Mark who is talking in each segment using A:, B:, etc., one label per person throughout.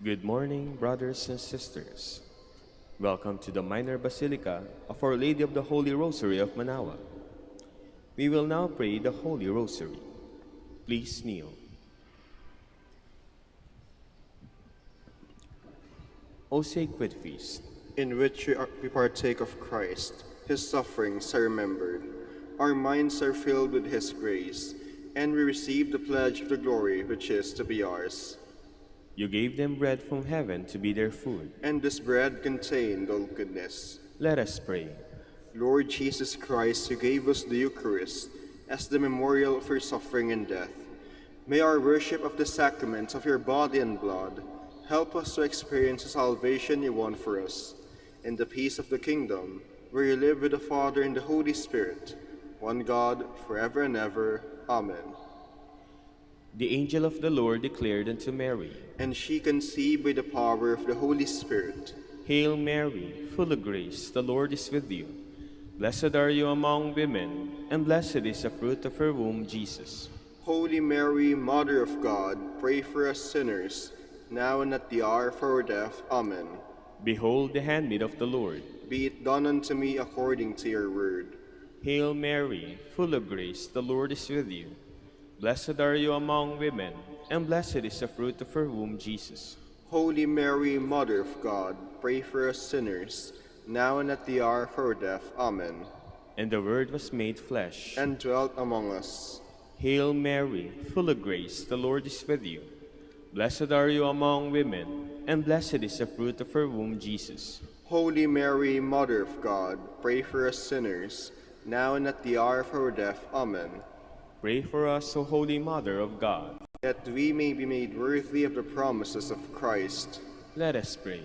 A: Good morning, brothers and sisters. Welcome to the Minor Basilica of Our Lady of the Holy Rosary of Manaoag. We will now pray the Holy Rosary. Please kneel. O sacred feast,
B: in which we partake of Christ, his sufferings are remembered. Our minds are filled with his grace, and we receive the pledge of the glory which is to be ours.
A: you gave them bread from heaven to be their food.
B: And this bread contained all goodness.
A: Let us pray.
B: Lord Jesus Christ, you gave us the Eucharist as the memorial of your suffering and death. May our worship of the sacraments of your body and blood help us to experience the salvation you won for us, and the peace of the kingdom, where you live with the Father and the Holy Spirit, one God, forever and ever. Amen.
A: The angel of the Lord declared unto Mary,
B: And she conceived by the power of the Holy Spirit.
A: Hail Mary, full of grace, the Lord is with you. Blessed are you among women, and blessed is the fruit of her womb, Jesus.
B: Holy Mary, Mother of God, pray for us sinners, now and at the hour of our death. Amen.
A: Behold the handmaid of the Lord.
B: Be it done unto me according to your word.
A: Hail Mary, full of grace, the Lord is with you. Blessed are you among women, and blessed is the fruit of her womb, Jesus.
B: Holy Mary, Mother of God, pray for us sinners, now and at the hour of our death. Amen.
A: And the Word was made flesh,
B: and dwelt among us.
A: Hail Mary, full of grace, the Lord is with you. Blessed are you among women, and blessed is the fruit of her womb, Jesus.
B: Holy Mary, Mother of God, pray for us sinners, now and at the hour of our death. Amen.
A: Pray for us, O Holy Mother of God,
B: that we may be made worthy of the promises of Christ.
A: Let us pray.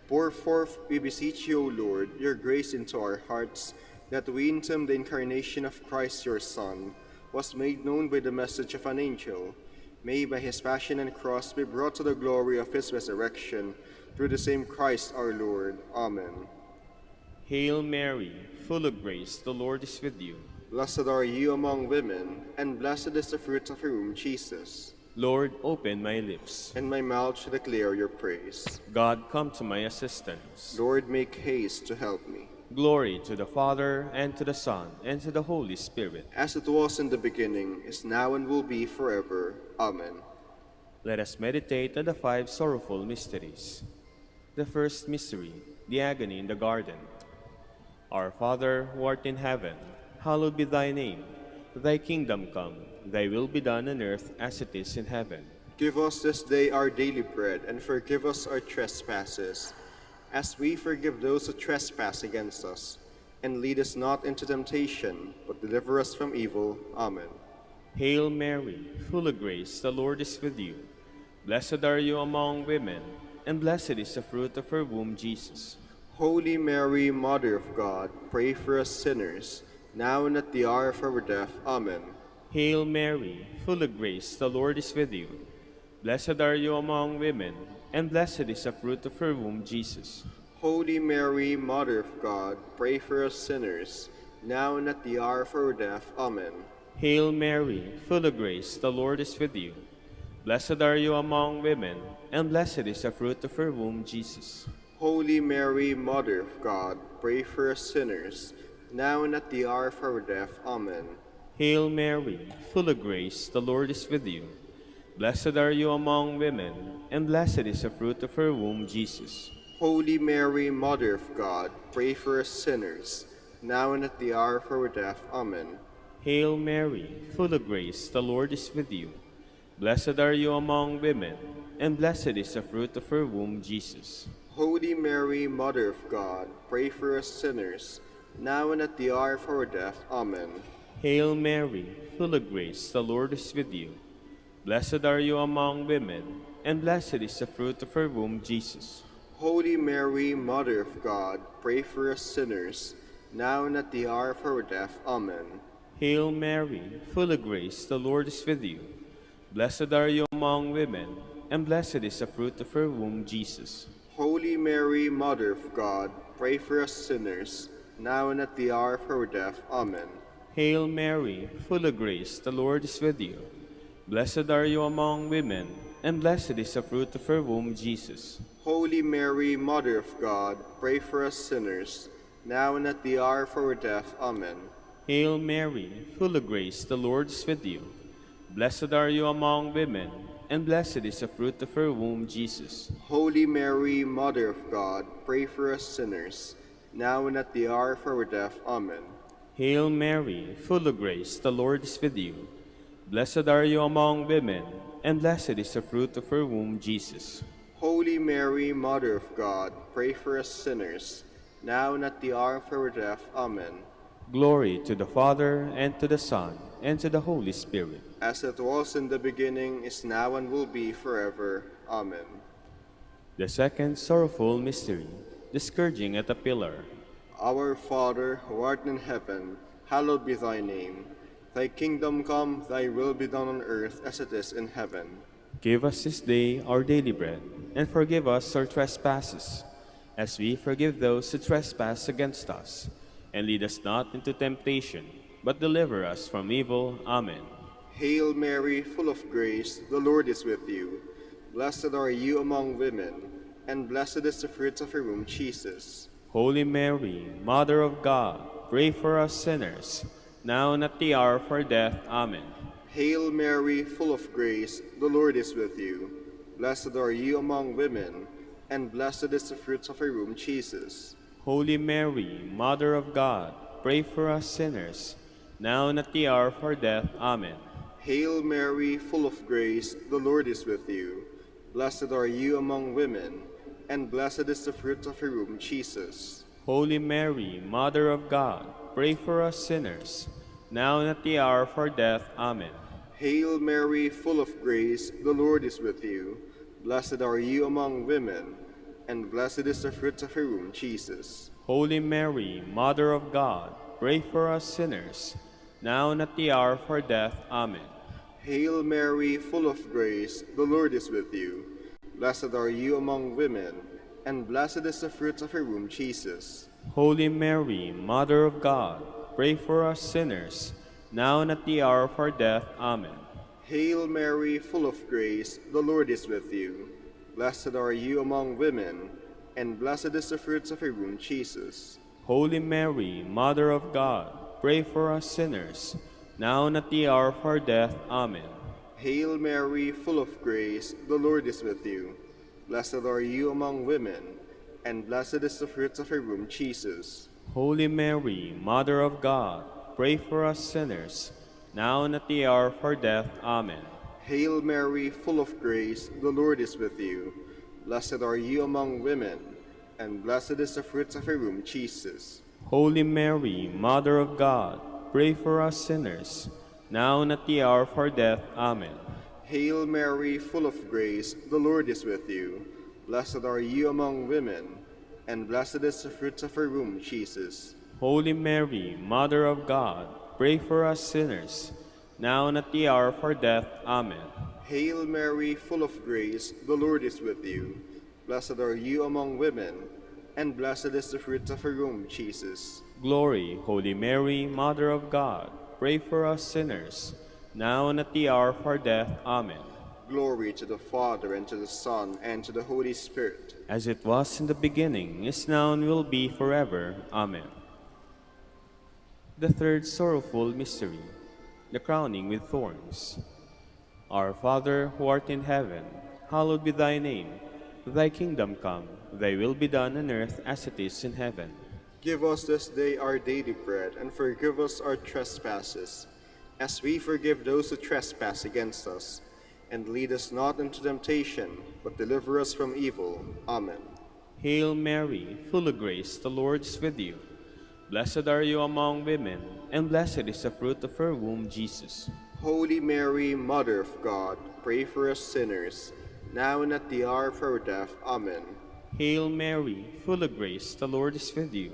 B: Pour forth, we beseech you, O Lord, your grace into our hearts, that we, in Him, the incarnation of Christ your Son, was made known by the message of an angel, may by his passion and cross be brought to the glory of his resurrection, through the same Christ our Lord. Amen.
A: Hail Mary, full of grace, the Lord is with you.
B: Blessed are you among women, and blessed is the fruit of your womb, Jesus.
A: Lord, open my lips,
B: and my mouth shall declare your praise.
A: God, come to my assistance.
B: Lord, make haste to help me.
A: Glory to the Father, and to the Son, and to the Holy Spirit.
B: As it was in the beginning, is now, and will be forever. Amen.
A: Let us meditate on the 5 sorrowful mysteries. The first mystery, the agony in the garden. Our Father, who art in heaven, hallowed be thy name. Thy kingdom come, thy will be done on earth as it is in heaven.
B: Give us this day our daily bread, and forgive us our trespasses, as we forgive those who trespass against us. And lead us not into temptation, but deliver us from evil. Amen.
A: Hail Mary, full of grace, the Lord is with you. Blessed are you among women, and blessed is the fruit of her womb, Jesus.
B: Holy Mary, Mother of God, pray for us sinners, now and at the hour of our death. Amen.
A: Hail Mary, full of grace, the Lord is with you. Blessed are you among women, and blessed is the fruit of her womb, Jesus.
B: Holy Mary, Mother of God, pray for us sinners, now and at the hour of our death. Amen.
A: Hail Mary, full of grace, the Lord is with you. Blessed are you among women, and blessed is the fruit of her womb, Jesus.
B: Holy Mary, Mother of God, pray for us sinners, now and at the hour of our death. Amen.
A: Hail Mary, full of grace, the Lord is with you. Blessed are you among women, and blessed is the fruit of her womb, Jesus.
B: Holy Mary, Mother of God, pray for us sinners, now and at the hour of our death. Amen.
A: Hail Mary, full of grace, the Lord is with you. Blessed are you among women, and blessed is the fruit of her womb, Jesus.
B: Holy Mary, Mother of God, pray for us sinners, now and at the hour of our death. Amen.
A: Hail Mary, full of grace, the Lord is with you. Blessed are you among women, and blessed is the fruit of her womb, Jesus.
B: Holy Mary, Mother of God, pray for us sinners, now and at the hour of our death. Amen.
A: Hail Mary, full of grace, the Lord is with you. Blessed are you among women, and blessed is the fruit of her womb, Jesus.
B: Holy Mary, Mother of God, pray for us sinners, now and at the hour of our death. Amen.
A: Hail Mary, full of grace, the Lord is with you. Blessed are you among women, and blessed is the fruit of her womb, Jesus.
B: Holy Mary, Mother of God, pray for us sinners, now and at the hour of our death. Amen.
A: Hail Mary, full of grace, the Lord is with you. Blessed are you among women, and blessed is the fruit of her womb, Jesus.
B: Holy Mary, Mother of God, pray for us sinners, now and at the hour of our death. Amen.
A: Hail Mary, full of grace, the Lord is with you. Blessed are you among women, and blessed is the fruit of her womb, Jesus.
B: Holy Mary, Mother of God, pray for us sinners, now and at the hour of our death. Amen.
A: Glory to the Father, and to the Son, and to the Holy Spirit.
B: As it was in the beginning, is now, and will be forever. Amen.
A: The second sorrowful mystery, the scourging at the pillar.
B: Our Father, who art in heaven, hallowed be thy name. Thy kingdom come, thy will be done on earth as it is in heaven.
A: Give us this day our daily bread, and forgive us our trespasses, as we forgive those who trespass against us. And lead us not into temptation, but deliver us from evil. Amen.
B: Hail Mary, full of grace, the Lord is with you. Blessed are you among women, and blessed is the fruit of your womb, Jesus.
A: Holy Mary, Mother of God, pray for us sinners, now and at the hour of our death. Amen.
B: Hail Mary, full of grace, the Lord is with you. Blessed are you among women, and blessed is the fruit of your womb, Jesus.
A: Holy Mary, Mother of God, pray for us sinners, now and at the hour of our death. Amen.
B: Hail Mary, full of grace, the Lord is with you. Blessed are you among women, and blessed is the fruit of your womb, Jesus.
A: Holy Mary, Mother of God, pray for us sinners, now and at the hour of our death. Amen.
B: Hail Mary, full of grace, the Lord is with you. Blessed are you among women, and blessed is the fruit of your womb, Jesus.
A: Holy Mary, Mother of God, pray for us sinners, now and at the hour of our death. Amen.
B: Hail Mary, full of grace, the Lord is with you. Blessed are you among women, and blessed is the fruit of your womb, Jesus.
A: Holy Mary, Mother of God, pray for us sinners, now and at the hour of our death. Amen.
B: Hail Mary, full of grace, the Lord is with you. Blessed are you among women, and blessed is the fruit of your womb, Jesus.
A: Holy Mary, Mother of God, pray for us sinners, now and at the hour of our death. Amen.
B: Hail Mary, full of grace, the Lord is with you. Blessed are you among women, and blessed is the fruit of your womb, Jesus.
A: Holy Mary, Mother of God, pray for us sinners, now and at the hour of our death. Amen.
B: Hail Mary, full of grace, the Lord is with you. Blessed are you among women, and blessed is the fruit of your womb, Jesus.
A: Holy Mary, Mother of God, pray for us sinners, now and at the hour of our death. Amen.
B: Hail Mary, full of grace, the Lord is with you. Blessed are you among women, and blessed is the fruit of your womb, Jesus.
A: Holy Mary, Mother of God, pray for us sinners, now and at the hour of our death. Amen.
B: Hail Mary, full of grace, the Lord is with you. Blessed are you among women, and blessed is the fruit of your womb, Jesus.
A: Glory, Holy Mary, Mother of God, pray for us sinners, now and at the hour of our death. Amen.
B: Glory to the Father, and to the Son, and to the Holy Spirit.
A: As it was in the beginning, is now, and will be forever. Amen. The third sorrowful mystery, the crowning with thorns. Our Father, who art in heaven, hallowed be thy name. Thy kingdom come, thy will be done on earth as it is in heaven.
B: Give us this day our daily bread, and forgive us our trespasses, as we forgive those who trespass against us. And lead us not into temptation, but deliver us from evil. Amen.
A: Hail Mary, full of grace, the Lord is with you. Blessed are you among women, and blessed is the fruit of her womb, Jesus.
B: Holy Mary, Mother of God, pray for us sinners, now and at the hour of our death. Amen.
A: Hail Mary, full of grace, the Lord is with you.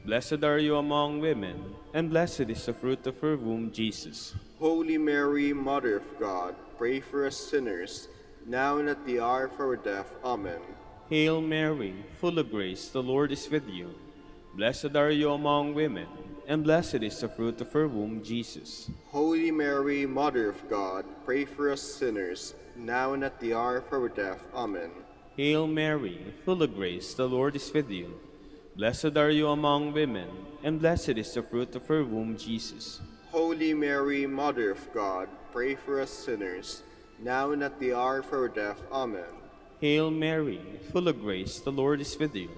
A: Blessed are you among women, and blessed is the fruit of her womb, Jesus.
B: Holy Mary, Mother of God, pray for us sinners, now and at the hour of our death. Amen.
A: Hail Mary, full of grace, the Lord is with you. Blessed are you among women, and blessed is the fruit of her womb, Jesus.
B: Holy Mary, Mother of God, pray for us sinners, now and at the hour of our death. Amen.
A: Hail Mary, full of grace, the Lord is with you. Blessed are you among women, and blessed is the fruit of your womb, Jesus.
B: Holy Mary, Mother of God, pray for us sinners, now and at the hour of our death. Amen.
A: Hail Mary, full of grace, the Lord is with you.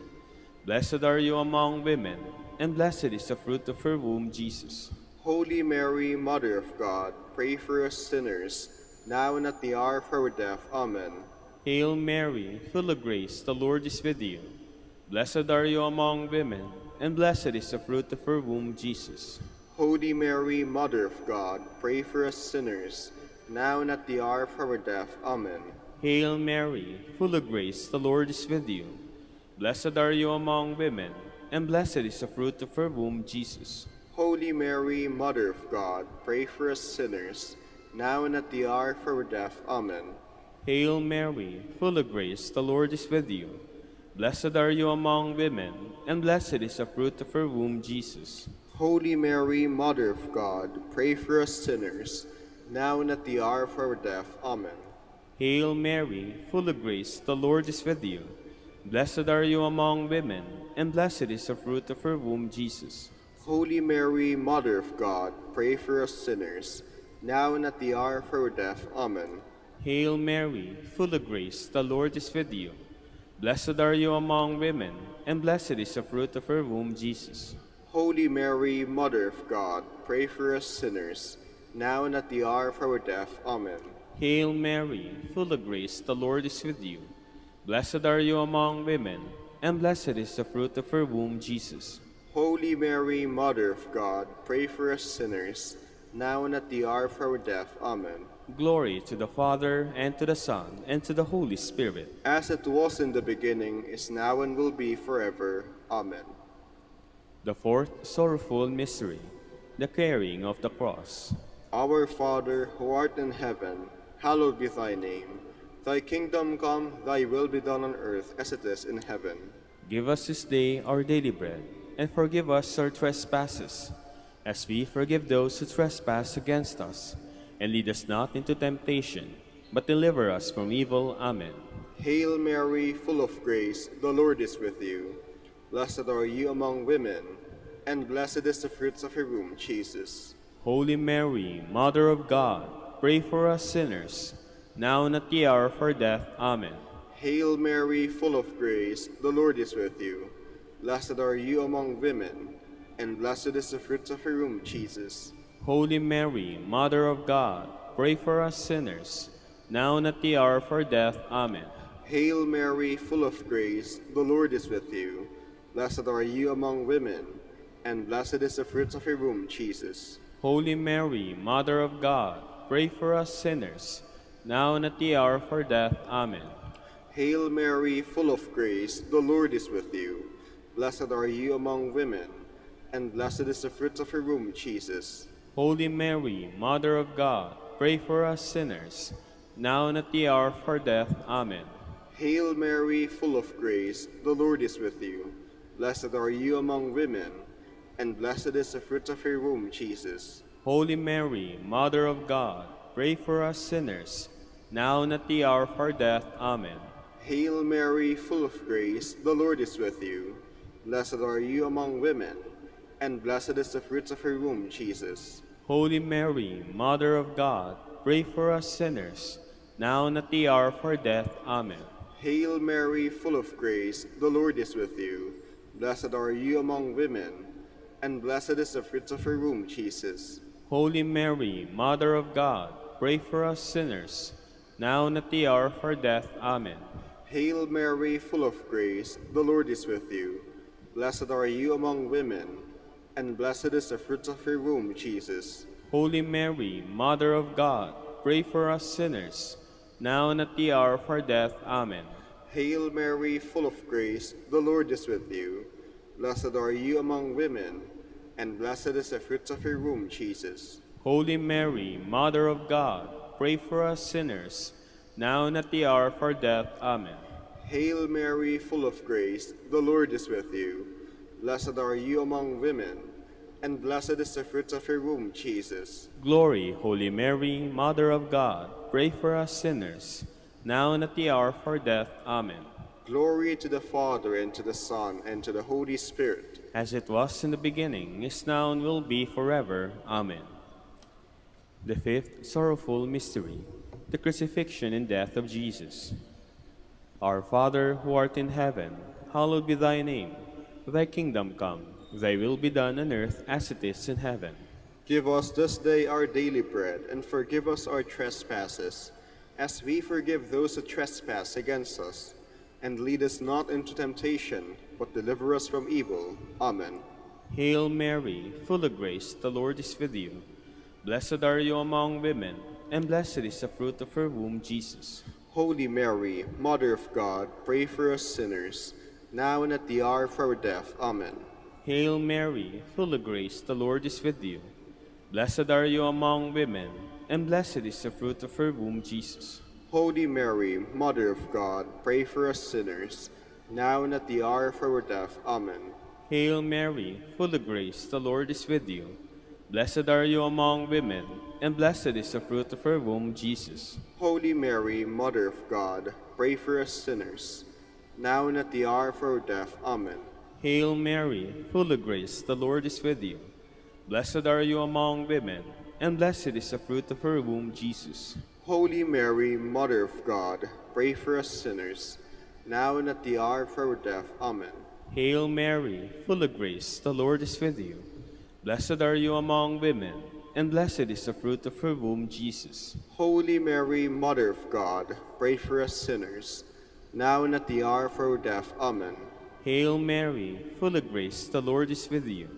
A: Blessed are you among women, and blessed is the fruit of your womb, Jesus.
B: Holy Mary, Mother of God, pray for us sinners, now and at the hour of our death. Amen.
A: Hail Mary, full of grace, the Lord is with you. Blessed are you among women, and blessed is the fruit of your womb, Jesus.
B: Holy Mary, Mother of God, pray for us sinners, now and at the hour of our death. Amen.
A: Hail Mary, full of grace, the Lord is with you. Blessed are you among women, and blessed is the fruit of your womb, Jesus.
B: Holy Mary, Mother of God, pray for us sinners, now and at the hour of our death. Amen.
A: Hail Mary, full of grace, the Lord is with you. Blessed are you among women, and blessed is the fruit of your womb, Jesus.
B: Holy Mary, Mother of God, pray for us sinners, now and at the hour of our death. Amen.
A: Hail Mary, full of grace, the Lord is with you. Blessed are you among women, and blessed is the fruit of your womb, Jesus.
B: Holy Mary, Mother of God, pray for us sinners, now and at the hour of our death. Amen.
A: Hail Mary, full of grace, the Lord is with you. Blessed are you among women, and blessed is the fruit of your womb, Jesus.
B: Holy Mary, Mother of God, pray for us sinners, now and at the hour of our death. Amen.
A: Hail Mary, full of grace, the Lord is with you. Blessed are you among women, and blessed is the fruit of your womb, Jesus.
B: Holy Mary, Mother of God, pray for us sinners, now and at the hour of our death. Amen.
A: Glory to the Father, and to the Son, and to the Holy Spirit.
B: As it was in the beginning, is now, and will be forever. Amen.
A: The fourth sorrowful mystery, the carrying of the cross.
B: Our Father, who art in heaven, hallowed be thy name. Thy kingdom come, thy will be done on earth as it is in heaven.
A: Give us this day our daily bread, and forgive us our trespasses, as we forgive those who trespass against us. And lead us not into temptation, but deliver us from evil. Amen.
B: Hail Mary, full of grace, the Lord is with you. Blessed are you among women, and blessed is the fruit of your womb, Jesus.
A: Holy Mary, Mother of God, pray for us sinners, now and at the hour of our death. Amen.
B: Hail Mary, full of grace, the Lord is with you. Blessed are you among women, and blessed is the fruit of your womb, Jesus.
A: Holy Mary, Mother of God, pray for us sinners, now and at the hour of our death. Amen.
B: Hail Mary, full of grace, the Lord is with you. Blessed are you among women, and blessed is the fruit of your womb, Jesus.
A: Holy Mary, Mother of God, pray for us sinners, now and at the hour of our death. Amen.
B: Hail Mary, full of grace, the Lord is with you. Blessed are you among women, and blessed is the fruit of your womb, Jesus.
A: Holy Mary, Mother of God, pray for us sinners, now and at the hour of our death. Amen.
B: Hail Mary, full of grace, the Lord is with you. Blessed are you among women, and blessed is the fruit of your womb, Jesus.
A: Holy Mary, Mother of God, pray for us sinners, now and at the hour of our death. Amen.
B: Hail Mary, full of grace, the Lord is with you. Blessed are you among women, and blessed is the fruit of your womb, Jesus.
A: Holy Mary, Mother of God, pray for us sinners, now and at the hour of our death. Amen.
B: Hail Mary, full of grace, the Lord is with you. Blessed are you among women, and blessed is the fruit of your womb, Jesus.
A: Holy Mary, Mother of God, pray for us sinners, now and at the hour of our death. Amen.
B: Hail Mary, full of grace, the Lord is with you. Blessed are you among women, and blessed is the fruit of your womb, Jesus.
A: Holy Mary, Mother of God, pray for us sinners, now and at the hour of our death. Amen.
B: Hail Mary, full of grace, the Lord is with you. Blessed are you among women, and blessed is the fruit of your womb, Jesus.
A: Holy Mary, Mother of God, pray for us sinners, now and at the hour of our death. Amen.
B: Hail Mary, full of grace, the Lord is with you. Blessed are you among women, and blessed is the fruit of your womb, Jesus.
A: Glory, Holy Mary, Mother of God, pray for us sinners, now and at the hour of our death. Amen.
B: Glory to the Father, and to the Son, and to the Holy Spirit.
A: As it was in the beginning, is now, and will be forever. Amen. The fifth sorrowful mystery, the crucifixion and death of Jesus. Our Father, who art in heaven, hallowed be thy name. Thy kingdom come, thy will be done on earth as it is in heaven.
B: Give us this day our daily bread, and forgive us our trespasses, as we forgive those who trespass against us. And lead us not into temptation, but deliver us from evil. Amen.
A: Hail Mary, full of grace, the Lord is with you. Blessed are you among women, and blessed is the fruit of her womb, Jesus.
B: Holy Mary, Mother of God, pray for us sinners, now and at the hour of our death. Amen.
A: Hail Mary, full of grace, the Lord is with you. Blessed are you among women, and blessed is the fruit of her womb, Jesus.
B: Holy Mary, Mother of God, pray for us sinners, now and at the hour of our death. Amen.
A: Hail Mary, full of grace, the Lord is with you. Blessed are you among women, and blessed is the fruit of her womb, Jesus.
B: Holy Mary, Mother of God, pray for us sinners, now and at the hour of our death. Amen.
A: Hail Mary, full of grace, the Lord is with you. Blessed are you among women, and blessed is the fruit of her womb, Jesus.
B: Holy Mary, Mother of God, pray for us sinners, now and at the hour of our death. Amen.
A: Hail Mary, full of grace, the Lord is with you. Blessed are you among women, and blessed is the fruit of her womb, Jesus.
B: Holy Mary, Mother of God, pray for us sinners, now and at the hour of our death. Amen.
A: Hail Mary, full of grace, the Lord is with you.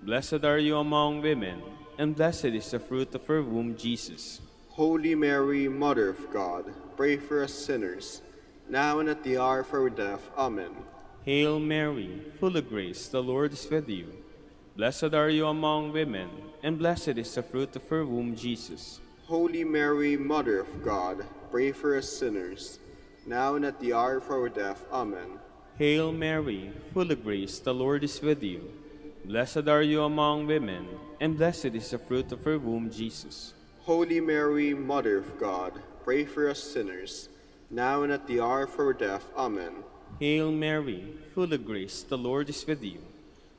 A: Blessed are you among women, and blessed is the fruit of her womb, Jesus.
B: Holy Mary, Mother of God, pray for us sinners, now and at the hour of our death. Amen.
A: Hail Mary, full of grace, the Lord is with you. Blessed are you among women, and blessed is the fruit of her womb, Jesus.
B: Holy Mary, Mother of God, pray for us sinners, now and at the hour of our death. Amen.
A: Hail Mary, full of grace, the Lord is with you. Blessed are you among women, and blessed is the fruit of her womb, Jesus.
B: Holy Mary, Mother of God, pray for us sinners, now and at the hour of our death. Amen.
A: Hail Mary, full of grace, the Lord is with you.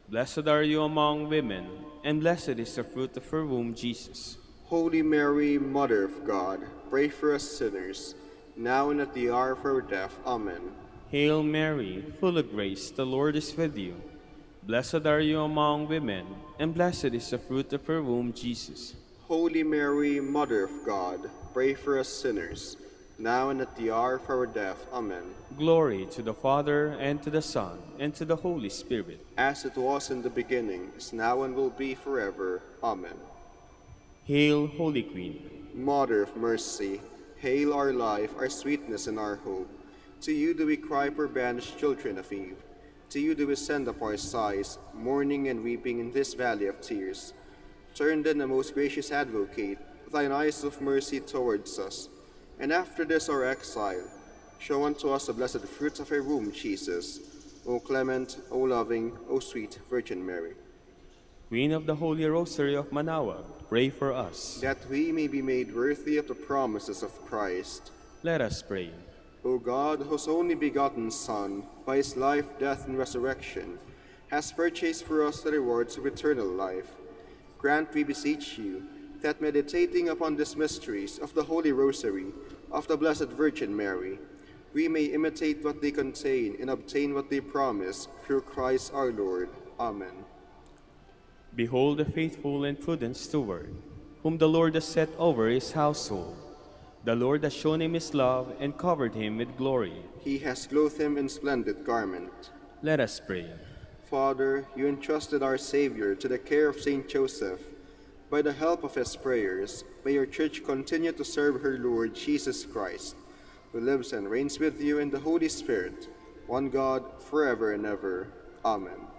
A: Blessed are you among women, and blessed is the fruit of her womb, Jesus.
B: Holy Mary, Mother of God, pray for us sinners, now and at the hour of our death. Amen.
A: Hail Mary, full of grace, the Lord is with you. Blessed are you among women, and blessed is the fruit of her womb, Jesus.
B: Holy Mary, Mother of God, pray for us sinners, now and at the hour of our death. Amen.
A: Glory to the Father, and to the Son, and to the Holy Spirit.
B: As it was in the beginning, is now, and will be forever. Amen.
A: Hail, Holy Queen.
B: Mother of mercy, hail our life, our sweetness, and our hope. To you do we cry, poor banished children of Eve. To you do we send up our sighs, mourning and weeping in this valley of tears. Turn then, the most gracious Advocate, thine eyes of mercy towards us, and after this our exile, show unto us the blessed fruits of her womb, Jesus. O clement, O loving, O sweet Virgin Mary.
A: Queen of the Holy Rosary of Manaoag, pray for us.
B: That we may be made worthy of the promises of Christ.
A: Let us pray.
B: O God, whose only begotten Son, by his life, death, and resurrection, has purchased for us the rewards of eternal life, grant, we beseech you, that meditating upon these mysteries of the Holy Rosary of the Blessed Virgin Mary, we may imitate what they contain and obtain what they promise, through Christ our Lord. Amen.
A: Behold the faithful and prudent steward, whom the Lord has set over his household. The Lord has shown him his love and covered him with glory.
B: He has clothed him in splendid garment.
A: Let us pray.
B: Father, you entrusted our Savior to the care of Saint Joseph. By the help of his prayers, may your Church continue to serve her Lord Jesus Christ, who lives and reigns with you in the Holy Spirit, one God, forever and ever. Amen.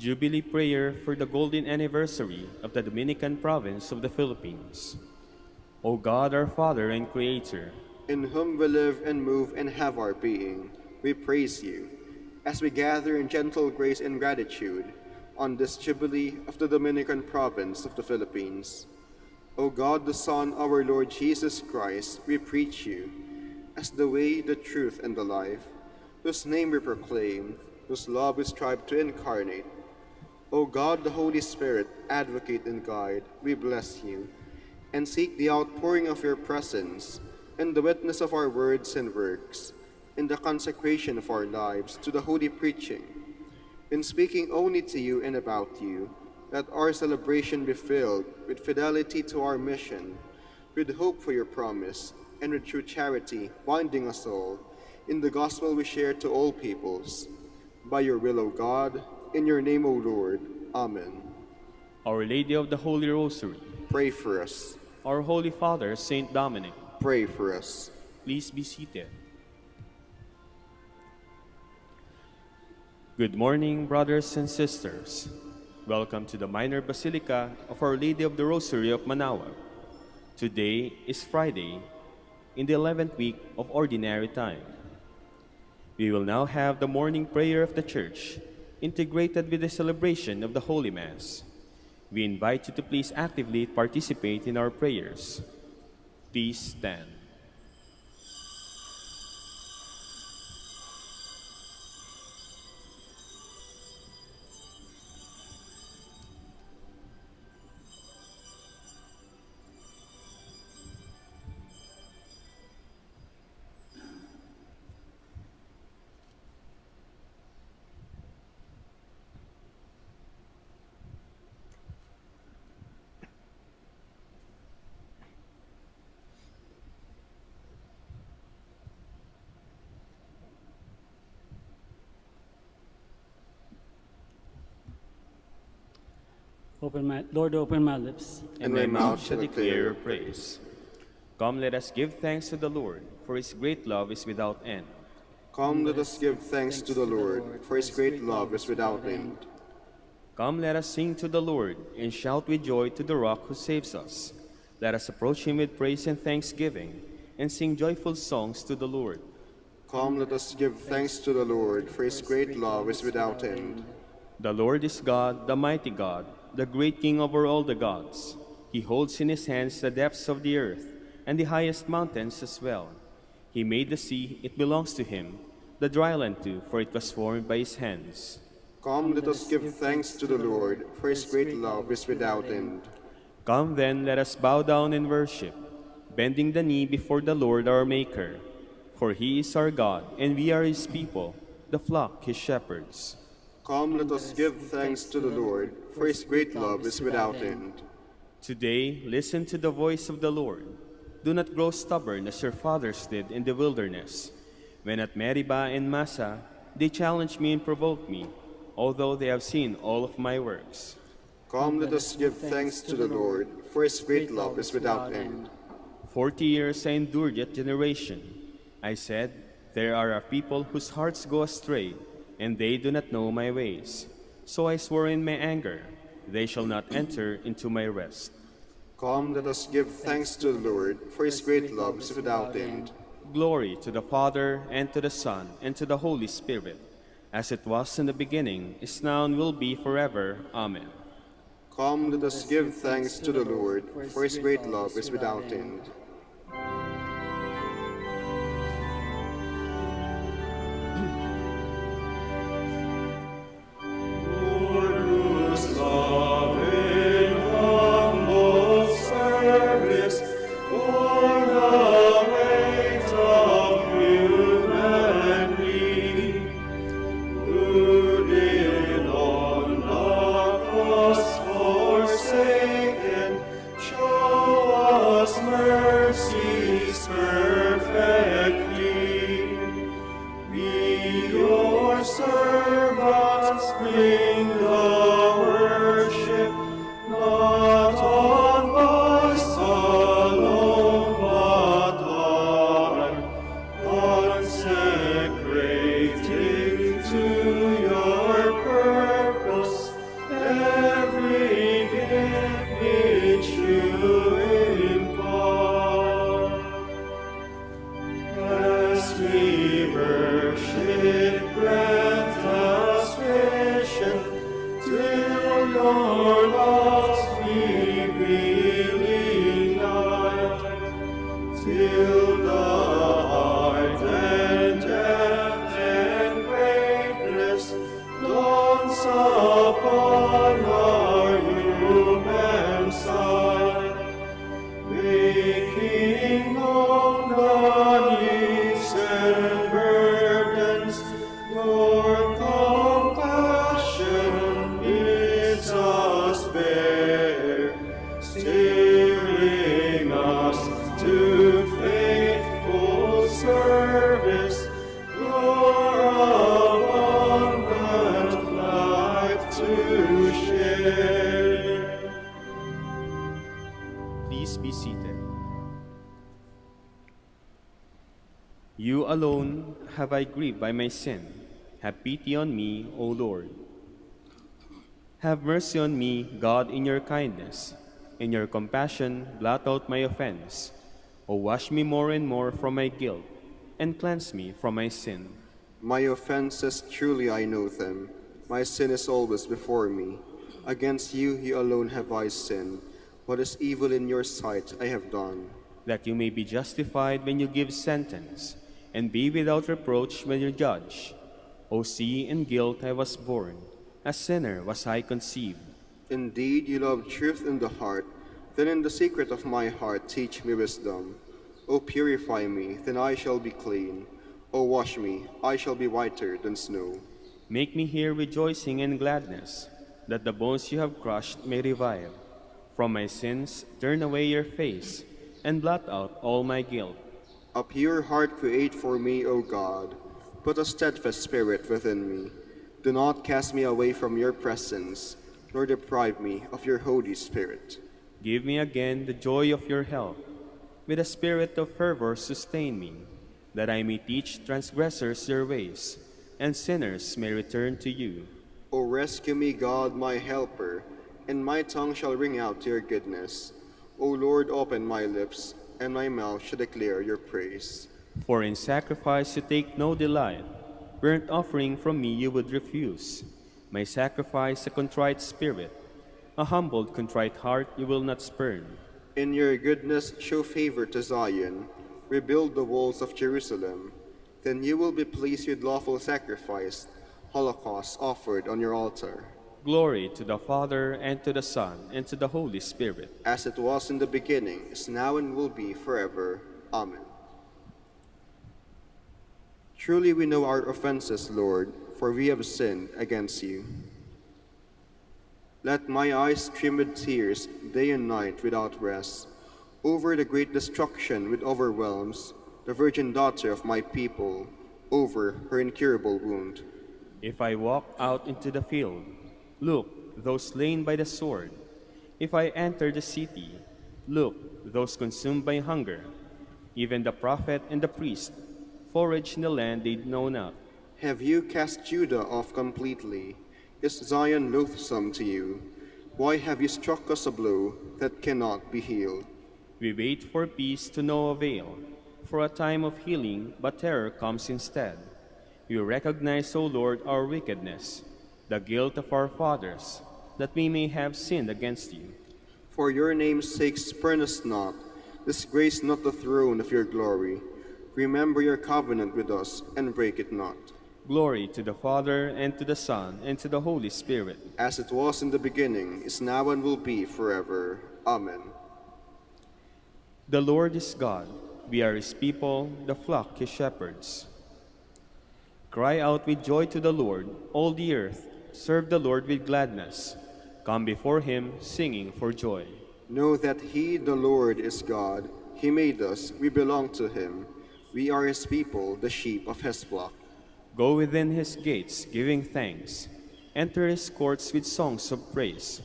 A: Jubilee Prayer for the Golden Anniversary of the Dominican Province of the Philippines. O God, our Father and Creator,
B: in whom we live and move and have our being, we praise you. As we gather in gentle grace and gratitude, on this Jubilee of the Dominican Province of the Philippines. O God, the Son, our Lord Jesus Christ, we preach you as the way, the truth, and the life, whose name we proclaim, whose love we strive to incarnate. O God, the Holy Spirit, advocate and guide, we bless you, and seek the outpouring of your presence, and the witness of our words and works, in the consecration of our lives to the holy preaching, in speaking only to you and about you, let our celebration be filled with fidelity to our mission, with hope for your promise, and with true charity binding us all in the gospel we share to all peoples. By your will, O God, in your name, O Lord. Amen.
A: Our Lady of the Holy Rosary,
B: Pray for us.
A: our Holy Father, Saint Dominic,
B: Pray for us.
A: please be seated. Good morning, brothers and sisters. Welcome to the Minor Basilica of Our Lady of the Rosary of Manaoag. Today is Friday, in the 11th week of Ordinary Time. We will now have the morning prayer of the Church, integrated with the celebration of the Holy Mass. We invite you to please actively participate in our prayers. Please stand.
C: Lord, open my lips.
A: And my mouth shall declare your praise. Come, let us give thanks to the Lord, for his great love is without end.
B: Come, let us give thanks to the Lord, for his great love is without end.
A: Come, let us sing to the Lord, and shout with joy to the rock who saves us. Let us approach him with praise and thanksgiving, and sing joyful songs to the Lord.
B: Come, let us give thanks to the Lord, for his great love is without end.
A: The Lord is God, the mighty God, the great King over all the gods. He holds in his hands the depths of the earth, and the highest mountains as well. He made the sea, it belongs to him, the dry land too, for it was formed by his hands.
B: Come, let us give thanks to the Lord, for his great love is without end.
A: Come then, let us bow down and worship, bending the knee before the Lord our Maker. For he is our God, and we are his people, the flock his shepherds.
B: Come, let us give thanks to the Lord, for his great love is without end.
A: Today, listen to the voice of the Lord. Do not grow stubborn as your fathers did in the wilderness. When at Meribah and Massa, they challenged me and provoked me, although they have seen all of my works.
B: Come, let us give thanks to the Lord, for his great love is without end.
A: 40 years I endured that generation. I said, there are a people whose hearts go astray, and they do not know my ways. So I swore in my anger, they shall not enter into my rest.
B: Come, let us give thanks to the Lord, for his great love is without end.
A: Glory to the Father, and to the Son, and to the Holy Spirit, as it was in the beginning, is now, and will be forever. Amen.
B: Come, let us give thanks to the Lord, for his great love is without end.
D: Show us mercy.
C: your love's revealing light, till the heart and depth and greatness dawns upon our human sight, making known the needs and burdens your compassion bids us bear, steering us to faithful service, your abundant life to share.
A: Please be seated. You alone have I grieved by my sin. Have pity on me, O Lord. Have mercy on me, God, in your kindness. In your compassion, blot out my offense. O wash me more and more from my guilt, and cleanse me from my sin.
B: My offenses, truly I know them. My sin is always before me. Against you alone have I sinned. What is evil in your sight I have done.
A: That you may be justified when you give sentence, and be without reproach when you judge. O see, in guilt I was born, a sinner was I conceived.
B: Indeed, you love truth in the heart. Then in the secret of my heart teach me wisdom. O purify me, then I shall be clean. O wash me, I shall be whiter than snow.
A: Make me hear rejoicing and gladness, that the bones you have crushed may revive. From my sins turn away your face, and blot out all my guilt.
B: A pure heart create for me, O God. Put a steadfast spirit within me. Do not cast me away from your presence, nor deprive me of your Holy Spirit.
A: Give me again the joy of your help. With a spirit of fervor sustain me, that I may teach transgressors your ways, and sinners may return to you.
B: O rescue me, God, my helper, and my tongue shall ring out your goodness. O Lord, open my lips, and my mouth shall declare your praise.
A: For in sacrifice you take no delight. Burnt offering from me you would refuse. My sacrifice a contrite spirit. A humbled, contrite heart you will not spurn.
B: In your goodness show favor to Zion. Rebuild the walls of Jerusalem. Then you will be pleased with lawful sacrifice, holocausts offered on your altar.
A: Glory to the Father, and to the Son, and to the Holy Spirit.
B: As it was in the beginning, is now, and will be forever. Amen. Truly we know our offenses, Lord, for we have sinned against you. Let my eyes stream with tears day and night without rest, over the great destruction which overwhelms the virgin daughter of my people, over her incurable wound.
A: If I walk out into the field, look, those slain by the sword. If I enter the city, look, those consumed by hunger. Even the prophet and the priest forage in the land they know not.
B: Have you cast Judah off completely? Is Zion loathsome to you? Why have you struck us a blow that cannot be healed?
A: We wait for peace to no avail, for a time of healing, but terror comes instead. We recognize, O Lord, our wickedness, the guilt of our fathers, that we may have sinned against you.
B: For your name's sake spurn us not, disgrace not the throne of your glory. Remember your covenant with us, and break it not.
A: Glory to the Father, and to the Son, and to the Holy Spirit.
B: As it was in the beginning, is now, and will be forever. Amen.
A: The Lord is God. We are his people, the flock his shepherds. Cry out with joy to the Lord, all the earth. Serve the Lord with gladness. Come before him, singing for joy.
B: Know that he, the Lord, is God. He made us, we belong to him. We are his people, the sheep of his flock.
A: Go within his gates, giving thanks. Enter his courts with songs of praise.